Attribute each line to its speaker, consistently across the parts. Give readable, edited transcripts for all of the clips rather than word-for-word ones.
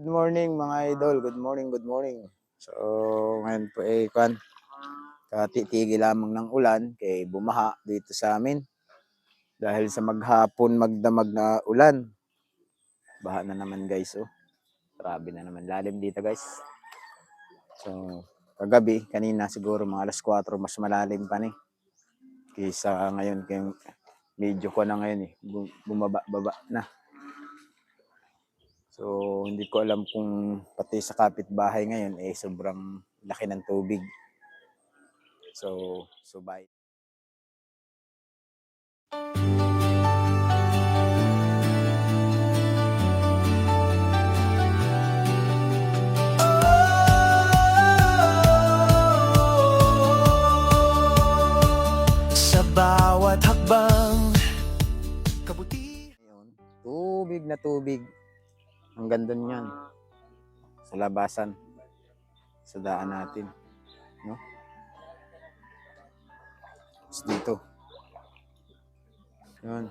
Speaker 1: Good morning mga idol. Good morning, good morning. So, ngayon po katitigil lamang ng ulan kay bumaha dito sa amin. Dahil sa maghapon magdamag na ulan. Baha na naman guys, oh. Grabe na naman. Lalim dito guys. So, kagabi, kanina siguro mga alas 4, mas malalim pa ni. Kaysa ngayon, medyo ko na ngayon bumaba na. So, hindi ko alam kung pati sa kapitbahay ngayon sobrang laki ng tubig. So bye.
Speaker 2: Sa bawat hakbang kabuti.
Speaker 1: Tubig na tubig. Hanggang doon yan. Sa labasan. Sa daan natin. No? Tapos dito. Yun.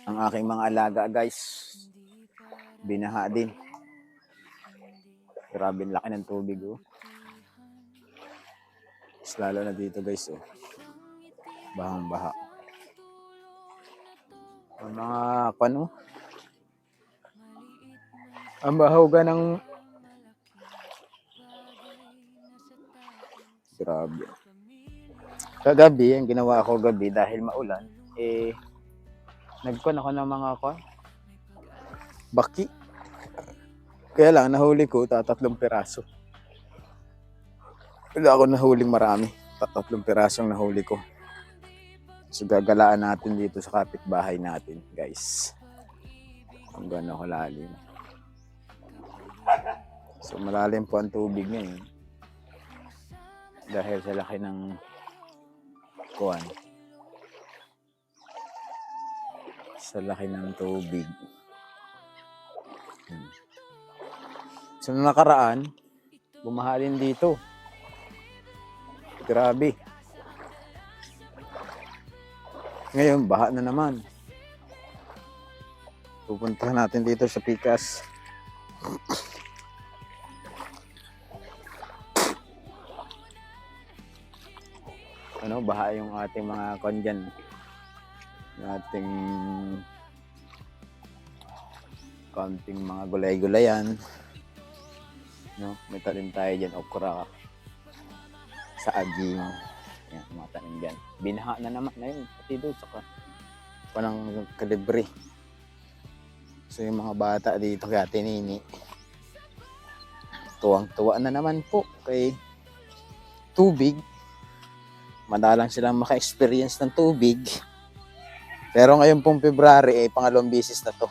Speaker 1: Ang aking mga alaga guys. Binaha din. Grabe laki ng tubig oh. Mas lalo na dito guys oh. Bahang baha. Ang mga pano. Ang bahaw ng grabe. Kagabi, ang ginawa ko gabi dahil maulan, nagkuhan ako ng mga baki. Kaya lang, nahuli ko, 3 piraso. Wala ako nahuling marami. 3 pirasong nahuli ko. So, gagalaan natin dito sa kapitbahay natin, guys. Kung gano'n kalalim. So, malalim po ang tubig ngayon. Dahil sa laki ng kuwan. Sa laki ng tubig. So, nung nakaraan, bumahalin dito. Grabe. Ngayon, baha na naman. Pupuntahan natin dito sa Pikas. Baha yung ating mga kondyan. Ating konting mga gulay-gulayan. No? May talim tayo dyan, okra, saging. Yan, mga tanim dyan. Binaha na naman na yun. Pati doon, saka panang kalibre. So yung mga bata dito kaya tinini. Tuwang-tuwa na naman po kay tubig. Madalang silang maka-experience ng tubig. Pero ngayon pong February, pangalawang bisis na to.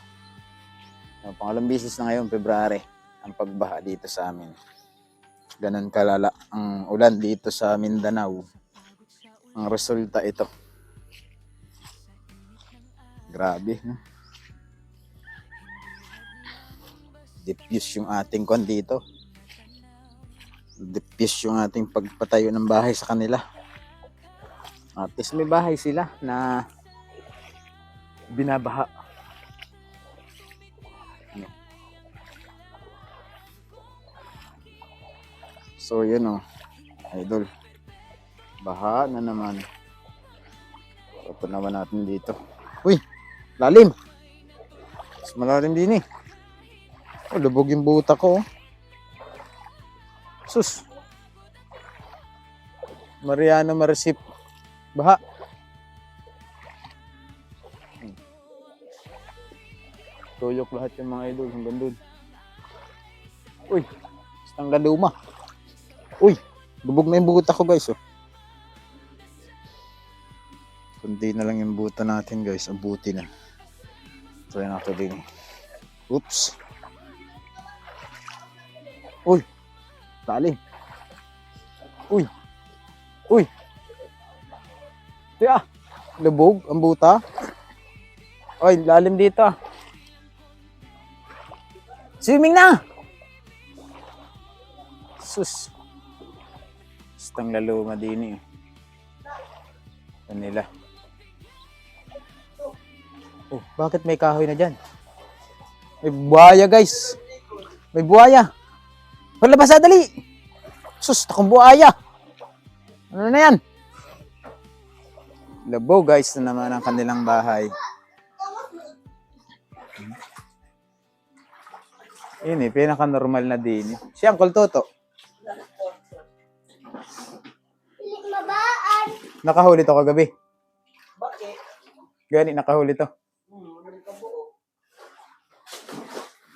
Speaker 1: Pangalawang bisis na ngayon, February, ang pagbaha dito sa amin. Ganun kalala ang ulan dito sa Mindanao. Ang resulta ito. Grabe. Diffuse yung ating kon dito. Diffuse yung ating pagpatayo ng bahay sa kanila. At least may bahay sila na binabaha. So yun oh, idol. Baha na naman. Ito naman natin dito. Uy, lalim. Mas malalim din eh. Oh, lubog yung buta ko. Sus. Mariano Marisip. Baha. Tuyok lahat yung mga idol hanggang doon. Uy, tanggal luma. Uy, lubog na yung buta ko guys oh. Kundi na lang yung buta natin guys, abuti na. Try natin din. Oops. Uy, tali. Uy. Uy. Tiya, lubog ang buta. Oy, lalim dito. Swimming na. Sus. Stang laluma din eh. Kanila. Oh, bakit may kahoy na dyan? May buhaya, guys. May buhaya. Palabas, dali. Sus, takong buhaya. Ano na yan? Labo, guys, na naman ang kanilang bahay. Yun eh, pinaka-normal na din. Si Uncle Toto. Nakahuli to kagabi.
Speaker 3: Bakit?
Speaker 1: Gani, nakahuli to.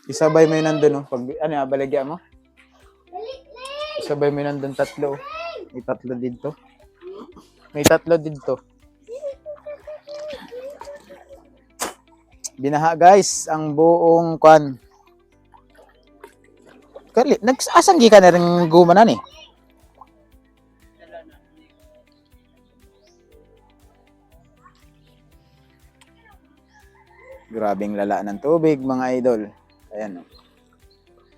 Speaker 1: Isabay mo yun nandun, oh. Pag, ano, baligya mo? Isabay mo yun nandun, tatlo. May tatlo dito. May tatlo dito. Binaha, guys, ang buong kwan. Kali, nagsasanggi ka na rin gumanan eh. Grabing lala ng tubig, mga idol. Ayan, oh.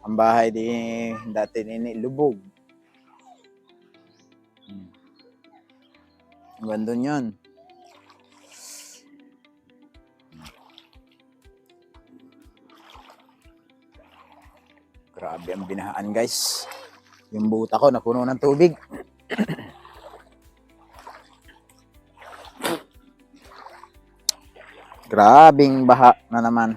Speaker 1: Ang bahay di dati nini lubog. Abandon yan. Grabe ang binahaan, guys. Yung buta ko napuno ng tubig. Grabing baha na naman.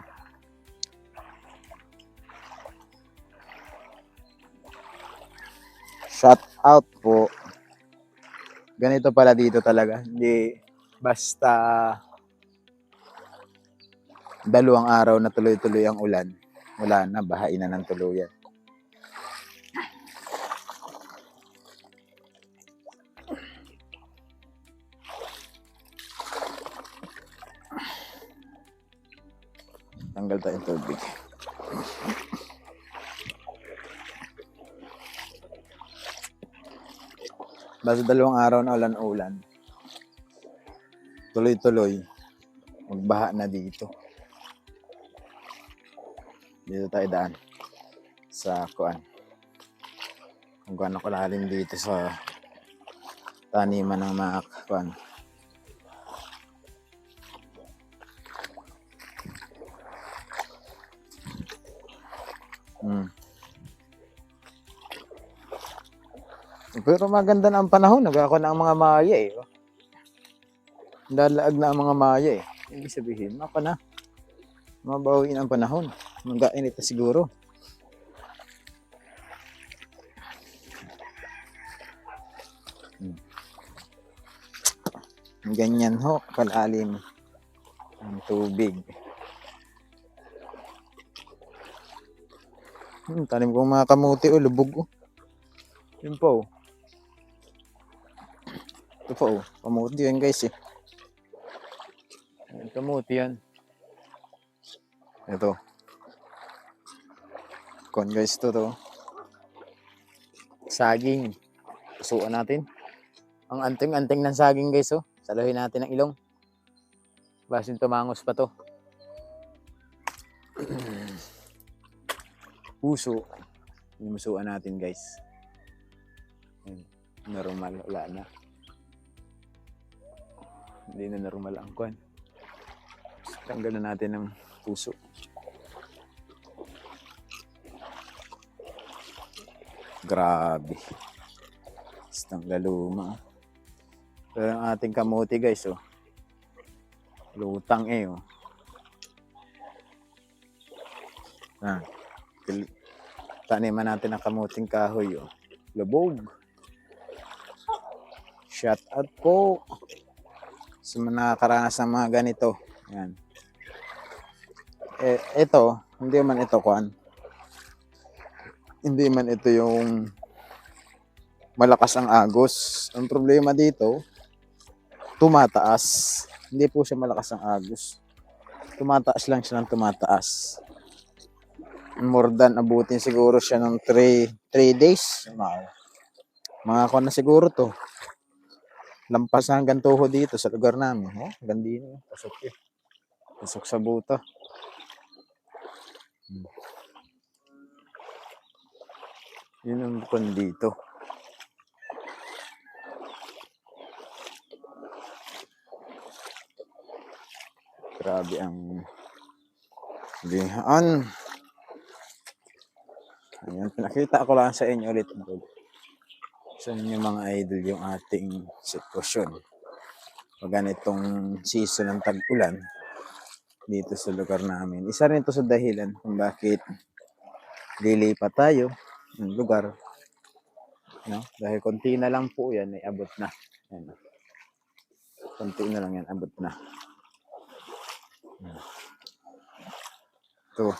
Speaker 1: Shout out po. Ganito pala dito talaga. Hindi basta dalawang araw na tuloy-tuloy ang ulan. Wala na, bahain na ng tuluyan. Tanggal tayong tubig. Basta dalawang araw na ulan-ulan. Tuloy-tuloy. Magbaha na dito. Dito tayo daan. Sa kuan. Kung gaano kalalim dito sa taniman ng mga kuan. Pero maganda na ang panahon. Nagkako na ang mga maya eh. Dalaag na ang mga maya eh. Ibig sabihin, maka na. Mabawin ang panahon. Mag-ainit na siguro. Ganyan ho, kalalim ang tubig. Tanim kong mga kamuti o lubog o. Yun po. Ito po, kamuti yan guys eh. Kamuti yan. Ito. Kon guys to. Saging. Pusuan natin. Ang anting-anting ng saging guys oh. Saluhin natin ang ilong. Basin tumangos pa to. Puso. Imusuan natin guys. Normal, wala na. Hindi na normal ang kwan. Tanggal na natin ng puso. Grabe. Istang laluma. Pero ang ating kamote guys oh. Lutang eh oh. Taniman natin ang kamuting kahoy oh. Lubog. Shout out po sa mga nakakaranas ng mga ganito. Yan. Ito, hindi man ito kuan. Hindi man ito yung malakas ang agos. Ang problema dito, tumataas. Hindi po siya malakas ang agos. Tumataas lang siya ng tumataas. More than abutin siguro siya ng 3 days. Mga kuan na siguro to. Lampas na hanggang tuho dito sa lugar namin. Oh, gandi na. Pasok yun. Pasok sa buta. Yun ang bukan dito. Grabe ang lihaan. Ayan, pinakita ko lang sa inyo ulit. Sa inyo mga idol yung ating sitwasyon. Pag ganitong season ng tag-ulan dito sa lugar namin. Isa rin ito sa dahilan kung bakit lilipat tayo ng lugar. No? Dahil konti na lang po yan, ay abot na. Ayan. Konti na lang yan, abot na. Ito.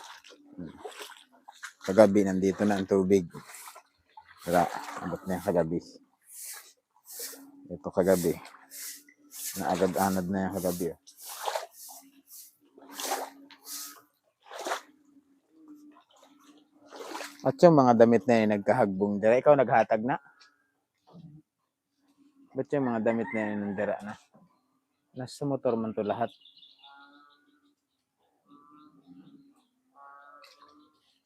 Speaker 1: Kagabi, nandito na ang tubig. Kaya, abot na yan kagabi. Ito kagabi. Naagad-anad na yan kagabi. Oh. At yung mga damit na yun, nagkahagbong dira. Ikaw naghatag na? Ba't yung mga damit na yun, nandira na? Nasa motor man to lahat.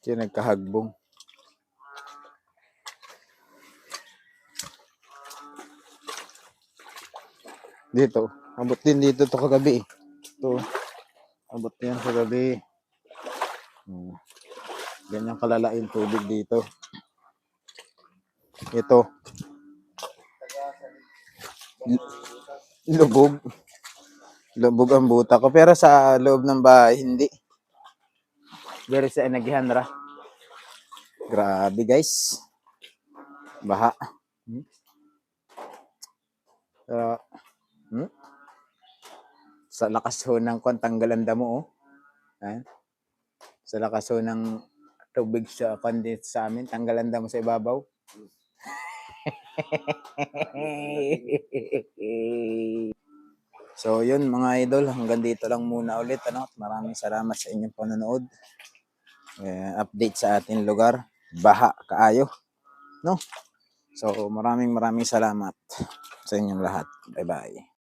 Speaker 1: Yung nagkahagbong. Dito. Abot din dito to kagabi. Ito. Abot yan kagabi. Ganyan kalala yung tubig dito. Ito. Lubog. Lubog ang buta ko. Pero sa loob ng bahay, hindi. Very sa nagihanra. Grabe guys. Baha. Sa lakas ho ng tanggalan damo, oh. Sa lakas ho ng tubig sa kondit sa amin, tanggalan damo sa ibabaw. So yun mga idol, hanggang dito lang muna ulit. Maraming salamat sa inyong panonood. Update sa ating lugar. Baha kaayo. No? So maraming salamat sa inyong lahat. Bye bye.